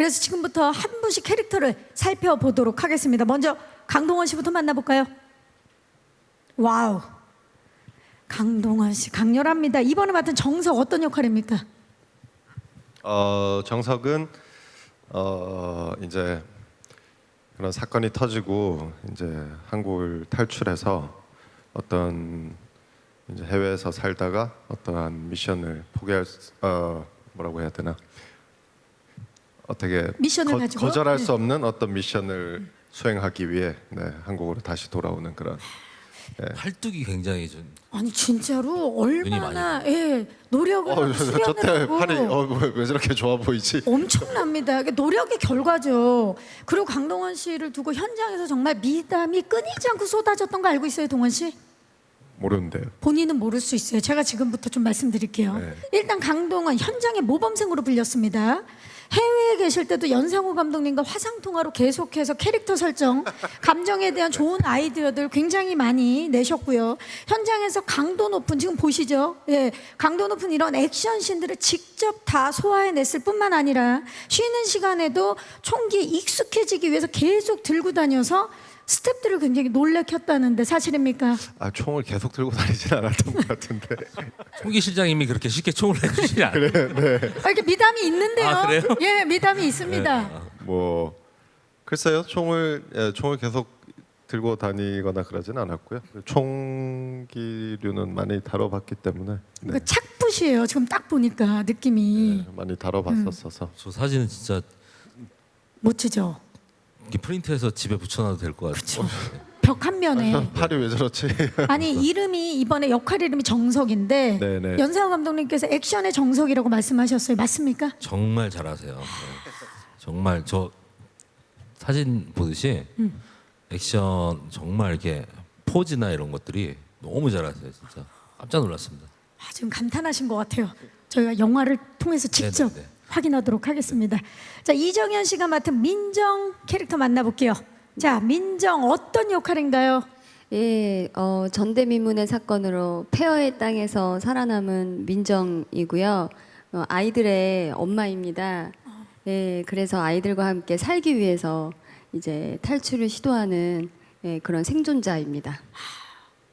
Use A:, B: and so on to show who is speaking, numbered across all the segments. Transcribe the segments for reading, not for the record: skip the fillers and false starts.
A: 그래서 지금부터 한 분씩 캐릭터를 살펴보도록 하겠습니다. 먼저 강동원 씨부터 만나볼까요? 와우, 강동원 씨 강렬합니다. 이번에 맡은 정석 어떤 역할입니까?
B: 정석은 이제 그런 사건이 터지고 이제 한국을 탈출해서 어떤 이제 해외에서 살다가 어떠한 미션을 포기할 뭐라고 해야 되나, 어떻게
A: 미션을 가지고?
B: 거절할
A: 네.
B: 수 없는 어떤 미션을 수행하기 위해 한국으로 다시 돌아오는 그런.
C: 팔뚝이 굉장히 좀
A: 아니 진짜로
C: 눈이
A: 얼마나 노력을 하고 수련을
B: 저때
A: 하고
B: 팔이 왜 저렇게 좋아 보이지?
A: 엄청납니다. 그러니까 노력의 결과죠. 그리고 강동원 씨를 두고 현장에서 정말 미담이 끊이지 않고 쏟아졌던 거 알고 있어요, 동원 씨?
B: 모르는데요.
A: 본인은 모를 수 있어요. 제가 지금부터 좀 말씀드릴게요.
B: 네.
A: 일단 강동원 현장의 모범생으로 불렸습니다. 해외에 계실 때도 연상호 감독님과 화상통화로 계속해서 캐릭터 설정, 감정에 대한 좋은 아이디어들 굉장히 많이 내셨고요. 현장에서 강도 높은, 지금 보시죠? 예, 강도 높은 이런 액션씬들을 직접 다 소화해냈을 뿐만 아니라 쉬는 시간에도 총기에 익숙해지기 위해서 계속 들고 다녀서 스태프들을 굉장히 놀래켰다는데 사실입니까?
B: 총을 계속 들고 다니진 않았던 것 같은데.
C: 총기 실장님이 그렇게 쉽게 총을 내주시지 않아요.
A: 이렇게 미담이 있는데요.
C: 아, 그래요?
A: 예, 미담이 있습니다.
B: 뭐 글쎄요, 총을 계속 들고 다니거나 그러진 않았고요. 총기류는 많이 다뤄봤기 때문에
A: 그러니까 착붙이에요. 지금 딱 보니까 느낌이
B: 많이 다뤄봤었어서.
C: 저 사진은 진짜
A: 멋지죠.
C: 이렇게 프린트해서 집에 붙여놔도 될 것 같아요.
A: 벽 한 면에.
B: 팔이 왜 저렇지?
A: 아니 이름이 이번에 역할 이름이 정석인데
B: 네네.
A: 연상호 감독님께서 액션의 정석이라고 말씀하셨어요. 맞습니까?
C: 정말 잘하세요. 네. 정말 저 사진 보듯이 액션 정말 이렇게 포즈나 이런 것들이 너무 잘하세요. 진짜 깜짝 놀랐습니다.
A: 지금 감탄하신 것 같아요. 저희가 영화를 통해서 직접
C: 네네네.
A: 확인하도록 하겠습니다. 자, 이정현 씨가 맡은 민정 캐릭터 만나볼게요. 자, 민정 어떤 역할인가요?
D: 예, 전대미문의 사건으로 폐허의 땅에서 살아남은 민정이고요. 아이들의 엄마입니다. 예, 그래서 아이들과 함께 살기 위해서 이제 탈출을 시도하는 그런 생존자입니다.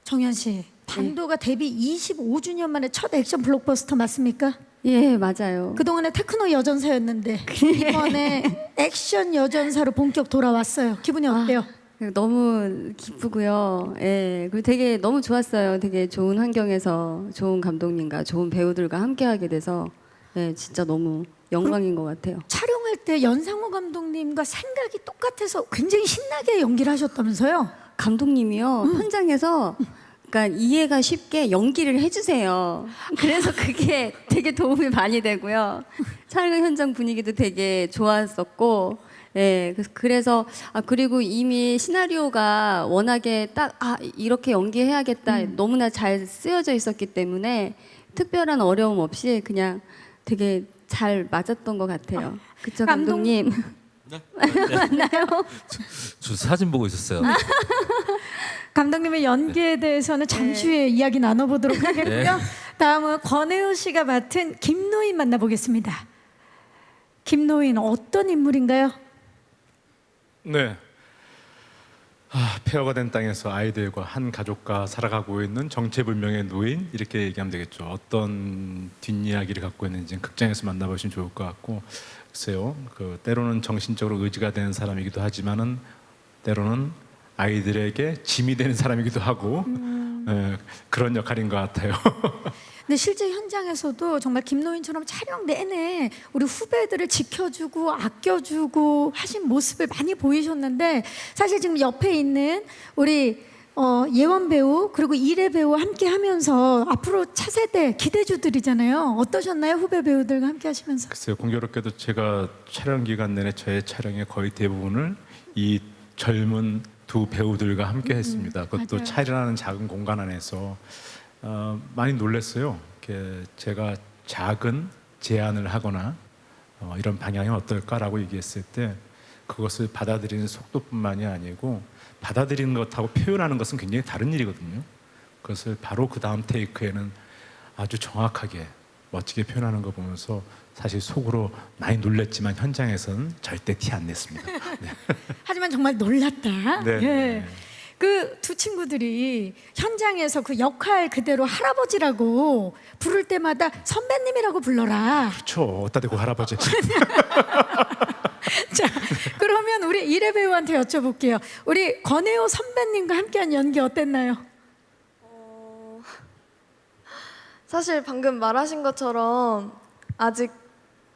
A: 정현 씨, 반도가 데뷔 25주년 만에 첫 액션 블록버스터 맞습니까?
D: 예, 맞아요.
A: 그동안에 테크노 여전사였는데 이번에 액션 여전사로 본격 돌아왔어요. 기분이 어때요?
D: 너무 기쁘고요. 예, 그리고 되게 너무 좋았어요. 되게 좋은 환경에서 좋은 감독님과 좋은 배우들과 함께하게 돼서 진짜 너무 영광인 것 같아요.
A: 촬영할 때 연상호 감독님과 생각이 똑같아서 굉장히 신나게 연기를 하셨다면서요?
D: 감독님이요 현장에서 그러니까 이해가 쉽게 연기를 해주세요. 그래서 그게 되게 도움이 많이 되고요. 촬영 현장 분위기도 되게 좋았었고, 그래서 그리고 이미 시나리오가 워낙에 딱 이렇게 연기해야겠다 너무나 잘 쓰여져 있었기 때문에 특별한 어려움 없이 그냥 되게 잘 맞았던 것 같아요. 그쵸 감독님? 맞나요?
C: 저 사진 보고 있었어요.
A: 감독님의 연기에 대해서는 잠시 후에 이야기 나눠보도록 하겠고요. 다음은 권혜우 씨가 맡은 김노인 만나보겠습니다. 김노인 어떤 인물인가요?
E: 네. 폐허가 된 땅에서 아이들과 한 가족과 살아가고 있는 정체불명의 노인, 이렇게 얘기하면 되겠죠. 어떤 뒷이야기를 갖고 있는지는 극장에서 만나보시면 좋을 것 같고, 글쎄요, 때로는 정신적으로 의지가 되는 사람이기도 하지만은 때로는 아이들에게 짐이 되는 사람이기도 하고 그런 역할인 것 같아요.
A: 근데 실제 현장에서도 정말 김노인처럼 촬영 내내 우리 후배들을 지켜주고 아껴주고 하신 모습을 많이 보이셨는데 사실 지금 옆에 있는 우리 예원 배우 그리고 이래 배우와 함께 하면서 앞으로 차세대 기대주들이잖아요. 어떠셨나요? 후배 배우들과 함께 하시면서.
E: 글쎄요, 공교롭게도 제가 촬영 기간 내내 저의 촬영의 거의 대부분을 이 젊은 두 배우들과 함께 했습니다. 그것도
A: 맞아요.
E: 차이라는 작은 공간 안에서 많이 놀랐어요. 제가 작은 제안을 하거나 이런 방향이 어떨까라고 얘기했을 때 그것을 받아들이는 속도뿐만이 아니고 받아들이는 것하고 표현하는 것은 굉장히 다른 일이거든요. 그것을 바로 그 다음 테이크에는 아주 정확하게 멋지게 표현하는 거 보면서 사실 속으로 많이 놀랐지만 현장에서는 절대 티 안 냈습니다. 네.
A: 하지만 정말 놀랐다.
E: 네.
A: 예. 그 두 친구들이 현장에서 그 역할 그대로 할아버지라고 부를 때마다 선배님이라고 불러라.
E: 그렇죠. 어따 대고 할아버지.
A: 자, 그러면 우리 이래 배우한테 여쭤볼게요. 우리 권혜호 선배님과 함께한 연기 어땠나요?
F: 사실 방금 말하신 것처럼 아직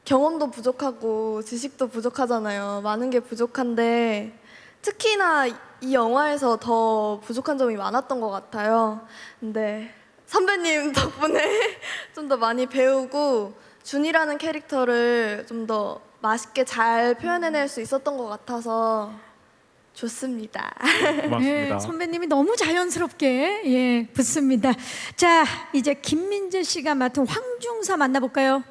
F: 경험도 부족하고 지식도 부족하잖아요. 많은 게 부족한데 특히나 이 영화에서 더 부족한 점이 많았던 것 같아요. 근데 선배님 덕분에 좀 더 많이 배우고 준이라는 캐릭터를 좀 더 맛있게 잘 표현해낼 수 있었던 것 같아서 좋습니다.
E: 고맙습니다.
A: 예, 선배님이 너무 자연스럽게 예, 붙습니다. 자, 이제 김민재 씨가 맡은 황중사 만나볼까요?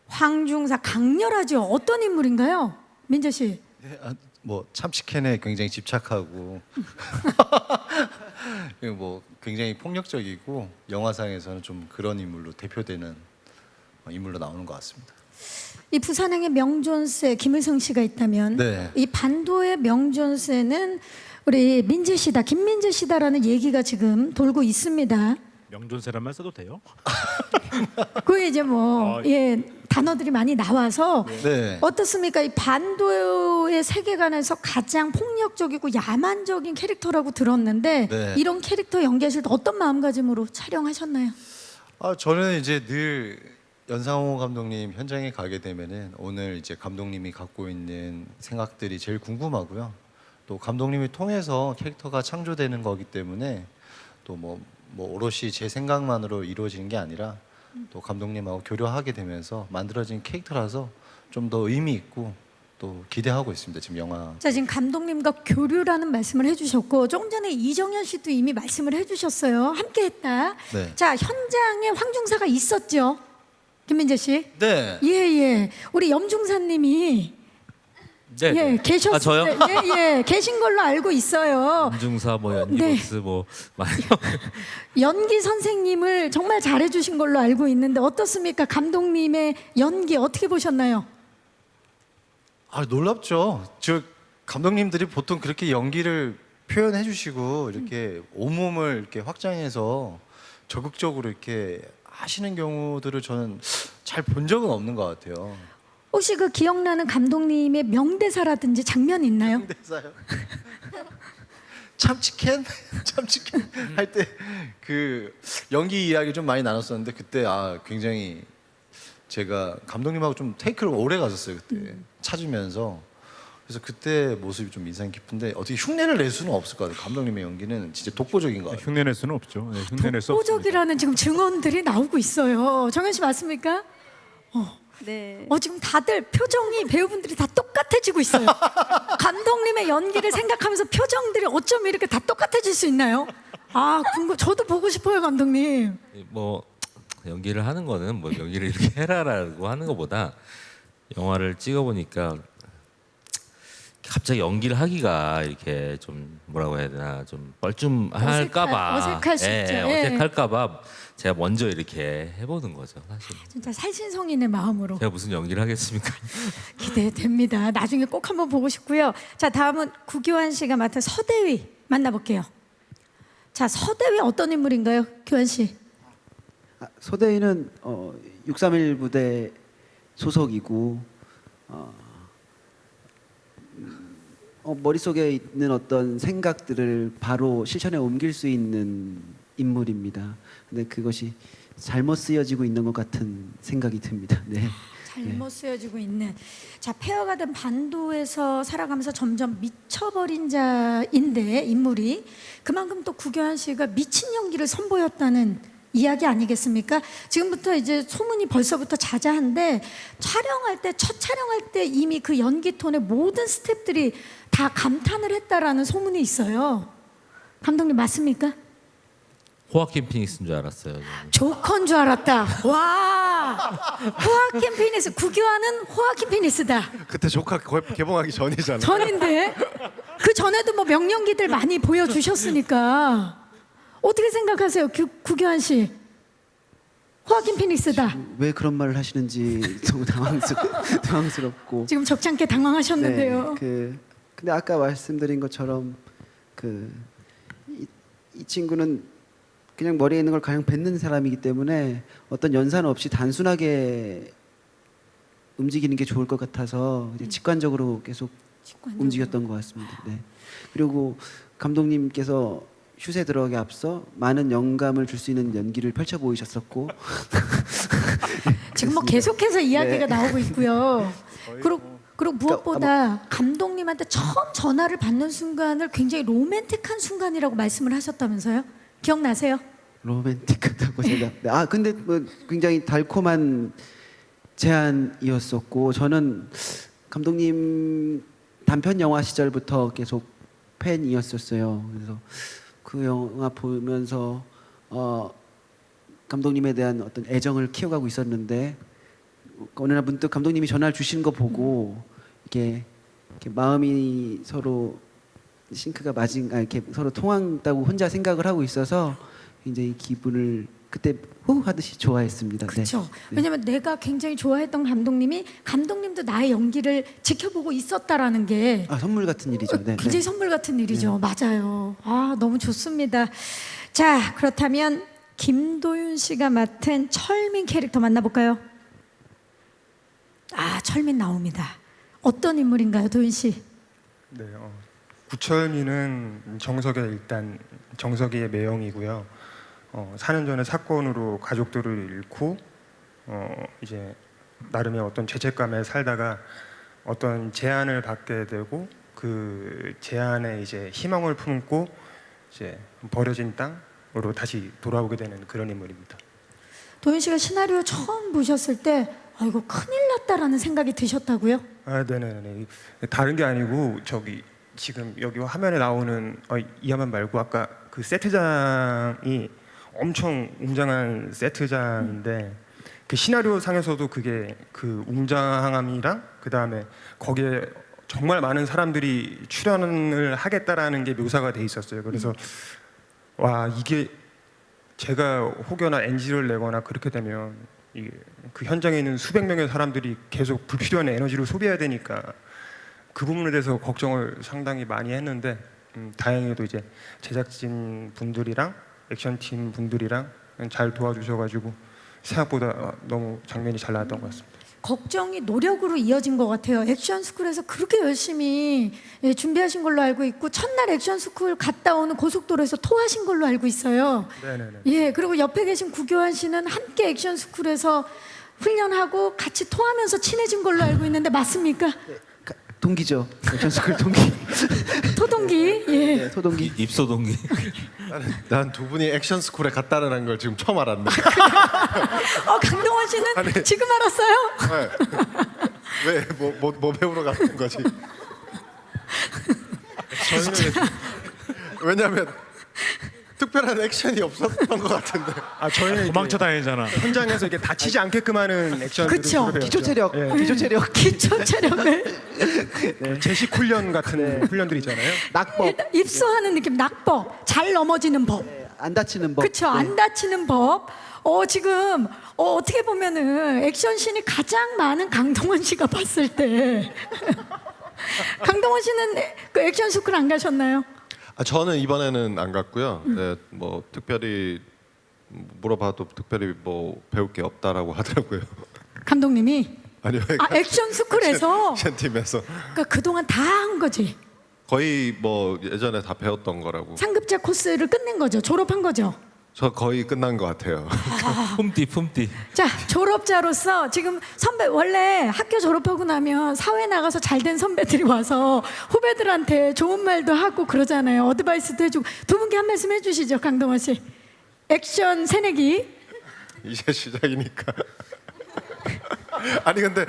A: 황중사 강렬하죠. 어떤 인물인가요, 민재 씨?
G: 네, 뭐 참치캔에 굉장히 집착하고 그리고 뭐 굉장히 폭력적이고 영화상에서는 좀 그런 인물로 대표되는 인물로 나오는 것 같습니다.
A: 이 부산행의 명존세 김의성 씨가 있다면
G: 네.
A: 이 반도의 명존세는 우리 민재 씨다, 김민재 씨다라는 얘기가 지금 돌고 있습니다.
E: 명존세란 말 써도 돼요?
A: 그 이제 뭐 예, 단어들이 많이 나와서
G: 네.
A: 어떻습니까? 이 반도의 세계관에서 가장 폭력적이고 야만적인 캐릭터라고 들었는데
G: 네.
A: 이런 캐릭터 연기하실 때 어떤 마음가짐으로 촬영하셨나요?
G: 저는 이제 늘 연상호 감독님 현장에 가게 되면은 오늘 이제 감독님이 갖고 있는 생각들이 제일 궁금하고요. 또 감독님을 통해서 캐릭터가 창조되는 거기 때문에 또 뭐 오롯이 제 생각만으로 이루어지는 게 아니라 또 감독님하고 교류하게 되면서 만들어진 캐릭터라서 좀 더 의미 있고 또 기대하고 있습니다. 지금 영화.
A: 자, 지금 감독님과 교류라는 말씀을 해주셨고 조금 전에 이정현 씨도 이미 말씀을 해주셨어요. 함께했다.
G: 네.
A: 자, 현장에 황중사가 있었죠, 김민재 씨.
G: 네.
A: 예. 우리 염중사님이
C: 네.
A: 예, 계셨어요.
C: 아, 저요?
A: 예, 계신 걸로 알고 있어요.
C: 검중사 뭐
A: 네.
C: 연기보스 뭐 많이
A: 연기 선생님을 정말 잘해주신 걸로 알고 있는데 어떻습니까? 감독님의 연기 어떻게 보셨나요?
G: 놀랍죠. 저 감독님들이 보통 그렇게 연기를 표현해 주시고 이렇게 온몸을 이렇게 확장해서 적극적으로 이렇게 하시는 경우들을 저는 잘 본 적은 없는 것 같아요.
A: 혹시 그 기억나는 감독님의 명대사라든지 장면 있나요?
G: 대사요. 참치캔 할 때 그 연기 이야기 좀 많이 나눴었는데 그때 굉장히 제가 감독님하고 좀 테이크를 오래 가졌어요 그때 찾으면서. 그래서 그때 모습이 좀 인상 깊은데 어떻게 흉내를 낼 수는 없을 것 같아요. 감독님의 연기는 진짜 독보적인 것 같아요.
E: 흉내낼 수는 없죠. 네, 흉내낼 수 없습니다.
A: 독보적이라는 지금 증언들이 나오고 있어요. 정현 씨 맞습니까?
D: 네.
A: 지금 다들 표정이 배우분들이 다 똑같아지고 있어요. 감독님의 연기를 생각하면서 표정들이 어쩜 이렇게 다 똑같아질 수 있나요? 저도 보고 싶어요, 감독님.
C: 뭐 연기를 하는 거는 뭐 연기를 이렇게 해라라고 하는 것보다 영화를 찍어 보니까 갑자기 연기를 하기가 이렇게 좀 뭐라고 해야 되나 좀 뻘쭘할까봐
A: 어색할 수 있죠. 예.
C: 어색할까봐 제가 먼저 이렇게 해보는 거죠 사실.
A: 진짜 살신성인의 마음으로
C: 제가 무슨 연기를 하겠습니까?
A: 기대됩니다. 나중에 꼭 한번 보고 싶고요. 자, 다음은 구교환 씨가 맡은 서대위 만나볼게요. 자, 서대위 어떤 인물인가요, 교환 씨?
H: 서대위는 631 부대 소속이고 머릿속에 있는 어떤 생각들을 바로 실천에 옮길 수 있는 인물입니다. 근데 그것이 잘못 쓰여지고 있는 것 같은 생각이 듭니다. 네.
A: 잘못 쓰여지고 있는. 자, 폐허가 된 반도에서 살아가면서 점점 미쳐버린 자인데 인물이 그만큼 또 구교환 씨가 미친 연기를 선보였다는 이야기 아니겠습니까? 지금부터 이제 소문이 벌써부터 자자한데 첫 촬영할 때 이미 그 연기 톤에 모든 스태프들이 다 감탄을 했다라는 소문이 있어요. 감독님 맞습니까?
C: 호아킨 피닉스인 줄 알았어요. 저는.
A: 조커인 줄 알았다. 와, 호아킨 피니스. 구교환은 호아킨 피니스다.
B: 그때 조카 개봉하기 전이잖아요.
A: 전인데 그 전에도 뭐 명연기들 많이 보여주셨으니까 어떻게 생각하세요, 구교환 씨? 호아킨 피닉스다.
H: 왜 그런 말을 하시는지 너무 당황스럽고.
A: 지금 적잖게 당황하셨는데요.
H: 네, 근데 아까 말씀드린 것처럼 이 친구는 그냥 머리에 있는 걸 가장 뱉는 사람이기 때문에 어떤 연산 없이 단순하게 움직이는 게 좋을 것 같아서 이제 직관적으로 계속
A: 직관적으로.
H: 움직였던 것 같습니다. 네. 그리고 감독님께서 슛에 들어가기 앞서 많은 영감을 줄 수 있는 연기를 펼쳐 보이셨었고
A: 지금 뭐
H: 그렇습니다.
A: 계속해서 이야기가
H: 네.
A: 나오고 있고요. 그리고 무엇보다 감독님한테 처음 전화를 받는 순간을 굉장히 로맨틱한 순간이라고 말씀을 하셨다면서요? 기억나세요?
H: 로맨틱하다고 제가 근데 뭐 굉장히 달콤한 제안이었었고 저는 감독님 단편 영화 시절부터 계속 팬이었었어요. 그래서 그 영화 보면서 감독님에 대한 어떤 애정을 키워가고 있었는데 어느 날 문득 감독님이 전화를 주신 거 보고 이렇게 마음이 서로 싱크가 이렇게 서로 통한다고 혼자 생각을 하고 있어서 굉장히 기분을 그때 후 하듯이 좋아했습니다.
A: 그렇죠.
H: 네.
A: 왜냐면 내가 굉장히 좋아했던 감독님도 나의 연기를 지켜보고 있었다라는 게
H: 선물 같은 일이죠. 네.
A: 굉장히 선물 같은 일이죠. 맞아요. 너무 좋습니다. 자, 그렇다면 김도윤 씨가 맡은 철민 캐릭터 만나볼까요? 철민 나옵니다. 어떤 인물인가요, 도윤 씨?
I: 네, 구철민은 정석이의 매형이고요. 4년 전에 사건으로 가족들을 잃고 이제 나름의 어떤 죄책감에 살다가 어떤 제안을 받게 되고 그 제안에 이제 희망을 품고 이제 버려진 땅으로 다시 돌아오게 되는 그런 인물입니다.
A: 도윤 씨가 시나리오 처음 보셨을 때 이거 큰일 났다라는 생각이 드셨다고요?
I: 네네네. 다른 게 아니고 지금 여기 화면에 나오는 이 화면 말고 아까 그 세트장이 엄청 웅장한 세트장인데 그 시나리오 상에서도 그게 그 웅장함이랑 그 다음에 거기에 정말 많은 사람들이 출연을 하겠다라는 게 묘사가 돼 있었어요. 그래서 이게 제가 혹여나 NG를 내거나 그렇게 되면 그 현장에 있는 수백 명의 사람들이 계속 불필요한 에너지를 소비해야 되니까 그 부분에 대해서 걱정을 상당히 많이 했는데 다행히도 이제 제작진 분들이랑 액션팀 분들이랑 잘 도와주셔가지고 생각보다 너무 장면이 잘 나왔던 것 같습니다.
A: 걱정이 노력으로 이어진 것 같아요. 액션 스쿨에서 그렇게 열심히 준비하신 걸로 알고 있고 첫날 액션 스쿨 갔다 오는 고속도로에서 토하신 걸로 알고 있어요.
I: 네네네.
A: 그리고 옆에 계신 구교환 씨는 함께 액션 스쿨에서 훈련하고 같이 토하면서 친해진 걸로 알고 있는데 맞습니까?
H: 동기죠. 액션스쿨 동기.
A: 토동기.
H: 네, 토동기.
C: 입소 동기.
B: 난 두 분이 액션 스쿨에 갔다는 걸 지금 처음 알았네.
A: 강동원 씨는 지금 알았어요?
B: 왜 뭐 배우러 갔던 거지? 저희는 왜냐면 특별한 액션이 없었던 것 같은데.
I: 저희는
E: 도망쳐 다니잖아.
I: 현장에서 이게 다치지 않게끔 하는 액션들을
A: 그쵸.
I: 주로 배웠죠.
H: 기초 체력.
I: 예.
H: 기초 체력.
A: 기초 체력을
I: 제식 훈련 같은 훈련들 있잖아요.
H: 낙법.
A: 입소하는 느낌, 낙법, 잘 넘어지는 법.
H: 안 다치는 법.
A: 그렇죠. 안 다치는 법. 지금 어떻게 보면은 액션씬이 가장 많은 강동원 씨가 봤을 때 강동원 씨는 그 액션 스쿨 안 가셨나요?
B: 저는 이번에는 안 갔고요. 네, 뭐 특별히 물어봐도 특별히 뭐 배울 게 없다라고 하더라고요.
A: 감독님이
B: 아니요.
A: 액션 스쿨에서
B: 액션 팀에서
A: 그러니까 그동안 다 한 거지.
B: 거의 뭐 예전에 다 배웠던 거라고.
A: 상급자 코스를 끝낸 거죠. 졸업한 거죠.
B: 저 거의 끝난 것 같아요.
C: 품띠.
A: 자, 졸업자로서 지금 선배 원래 학교 졸업하고 나면 사회 나가서 잘된 선배들이 와서 후배들한테 좋은 말도 하고 그러잖아요. 어드바이스도 해주고. 두 분께 한 말씀 해주시죠, 강동원 씨. 액션 새내기.
B: 이제 시작이니까. 아니 근데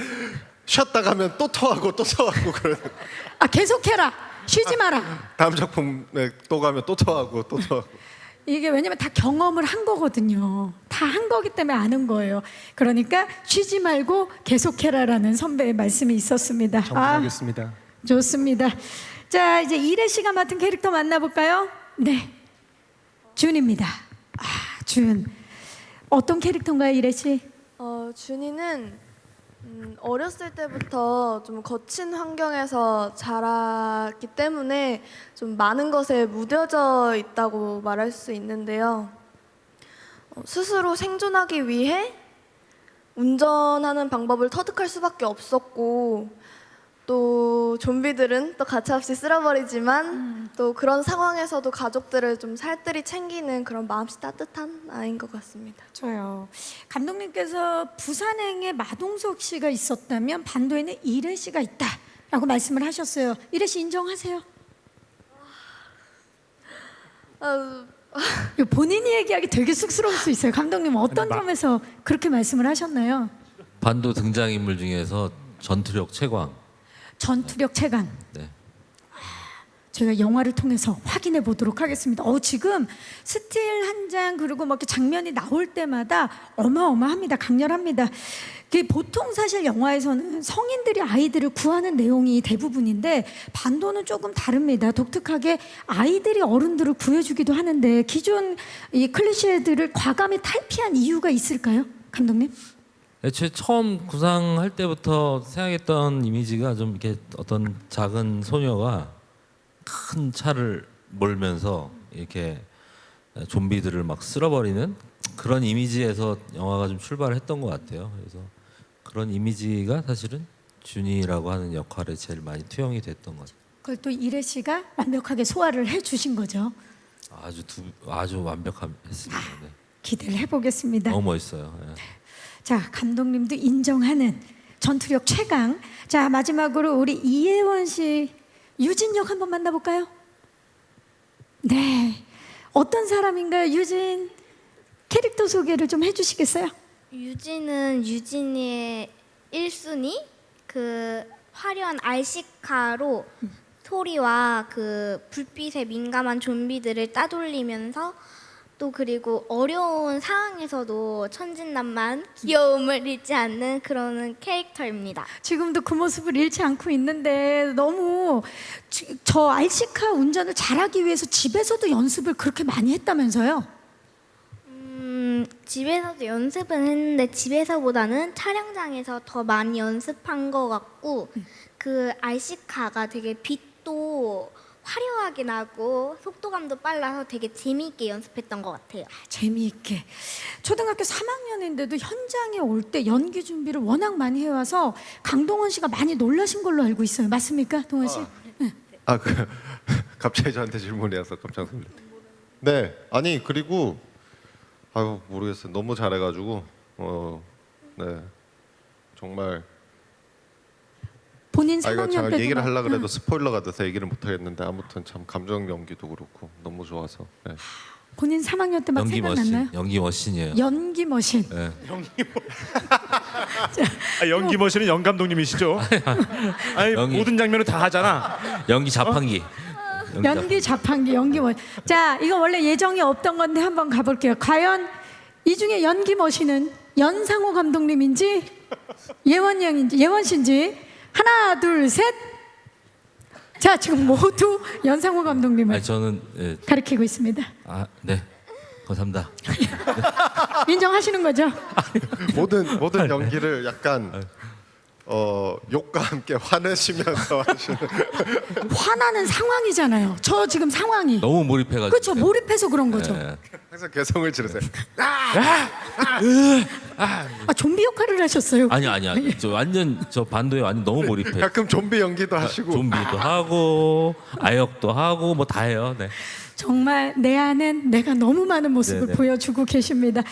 B: 쉬었다 가면 또 토하고 또 토하고 그러는.
A: 계속해라. 쉬지 마라.
B: 다음 작품에 또 가면 또 토하고 또 토하고.
A: 이게 왜냐면 다 경험을 한 거거든요. 다 한 거기 때문에 아는 거예요. 그러니까 쉬지 말고 계속해라라는 선배의 말씀이 있었습니다.
I: 정리하겠습니다.
A: 좋습니다. 자, 이제 이래 씨가 맡은 캐릭터 만나볼까요? 네, 준입니다. 준. 어떤 캐릭터인가요, 이래 씨?
F: 준이는 어렸을 때부터 좀 거친 환경에서 자랐기 때문에 좀 많은 것에 무뎌져 있다고 말할 수 있는데요. 스스로 생존하기 위해 운전하는 방법을 터득할 수밖에 없었고, 또 좀비들은 또 가차없이 쓸어버리지만 또 그런 상황에서도 가족들을 좀 살뜰히 챙기는 그런 마음씨 따뜻한 아이인 것 같습니다.
A: 저요. 감독님께서 부산행에 마동석 씨가 있었다면 반도에는 이래 씨가 있다라고 말씀을 하셨어요. 이래 씨 인정하세요? 이거 본인이 얘기하기 되게 쑥스러울 수 있어요. 감독님 어떤 점에서 그렇게 말씀을 하셨나요?
C: 반도 등장인물 중에서 전투력 최강.
A: 전투력 최강.
C: 네.
A: 저희가 영화를 통해서 확인해 보도록 하겠습니다. 지금 스틸 한 장 그리고 막 이렇게 장면이 나올 때마다 어마어마합니다. 강렬합니다. 보통 사실 영화에서는 성인들이 아이들을 구하는 내용이 대부분인데 반도는 조금 다릅니다. 독특하게 아이들이 어른들을 구해주기도 하는데 기존 이 클리셰들을 과감히 탈피한 이유가 있을까요, 감독님?
C: 애초에 처음 구상할 때부터 생각했던 이미지가 좀 이렇게 어떤 작은 소녀가 큰 차를 몰면서 이렇게 좀비들을 막 쓸어버리는 그런 이미지에서 영화가 좀 출발을 했던 것 같아요. 그래서 그런 이미지가 사실은 준이라고 하는 역할에 제일 많이 투영이 됐던 것 같아요.
A: 그걸 또 이래 씨가 완벽하게 소화를 해주신 거죠.
C: 아주 완벽했습니다. 네.
A: 기대를 해보겠습니다.
C: 너무 멋있어요. 네.
A: 자, 감독님도 인정하는 전투력 최강. 자, 마지막으로 우리 이혜원 씨, 유진 역 한번 만나볼까요? 네, 어떤 사람인가요, 유진? 캐릭터 소개를 좀 해주시겠어요?
J: 유진은 유진이의 1순위 그 화려한 RC카로 소리와 그 불빛에 민감한 좀비들을 따돌리면서 또 그리고 어려운 상황에서도 천진난만 귀여움을 잃지 않는 그런 캐릭터입니다.
A: 지금도 그 모습을 잃지 않고 있는데 너무 저 RC카 운전을 잘하기 위해서 집에서도 연습을 그렇게 많이 했다면서요?
J: 집에서도 연습은 했는데 집에서보다는 촬영장에서 더 많이 연습한 것 같고 그 RC카가 되게 빛도 화려하게 나고 속도감도 빨라서 되게 재미있게 연습했던 것 같아요.
A: 재미있게. 초등학교 3학년인데도 현장에 올 때 연기 준비를 워낙 많이 해와서 강동원 씨가 많이 놀라신 걸로 알고 있어요. 맞습니까, 동원 씨? 네.
B: 갑자기 저한테 질문이 와서 깜짝 놀랐네. 네, 아니 그리고 모르겠어요. 너무 잘해가지고 네 정말.
A: 본인
B: 이거
A: 3학년
B: 제가
A: 때도
B: 얘기를
A: 막-
B: 하려고 그래도 스포일러가 돼서 얘기를 못 하겠는데 아무튼 참 감정 연기도 그렇고 너무 좋아서. 네.
A: 본인 3학년 때 막
C: 연기 머신,
A: 생각났나요?
C: 연기 머신이에요.
A: 연기 머신.
C: 네.
E: 연기 머신은 영 감독님이시죠? 아니
C: 연기.
E: 모든 장면을 다 하잖아.
C: 연기 자판기.
A: 연기 자판기, 연기 머신. 자, 이거 원래 예정이 없던 건데 한번 가볼게요. 과연 이 중에 연기 머신은 연상호 감독님인지 예원 씨인지 하나, 둘, 셋. 자, 지금 모두 연상호 감독님을
C: 아니 저는
A: 가리키고 있습니다.
C: 네. 감사합니다.
A: 인정하시는 거죠?
B: 모든 연기를 약간 욕과 함께 화내시면서 하시는.
A: 화나는 상황이잖아요. 저 지금 상황이.
C: 너무 몰입해가지고.
A: 그렇죠. 몰입해서 그런 거죠.
C: 네.
B: 항상 개성을 지르세요.
A: 좀비 역할을 하셨어요.
C: 아니. 저 완전 저 반도에 완전 너무 몰입해.
B: 가끔 좀비 연기도 하시고.
C: 좀비도 하고 아역도 하고 뭐 다 해요. 네.
A: 정말 내 안엔 내가 너무 많은 모습을
C: 네네.
A: 보여주고 계십니다.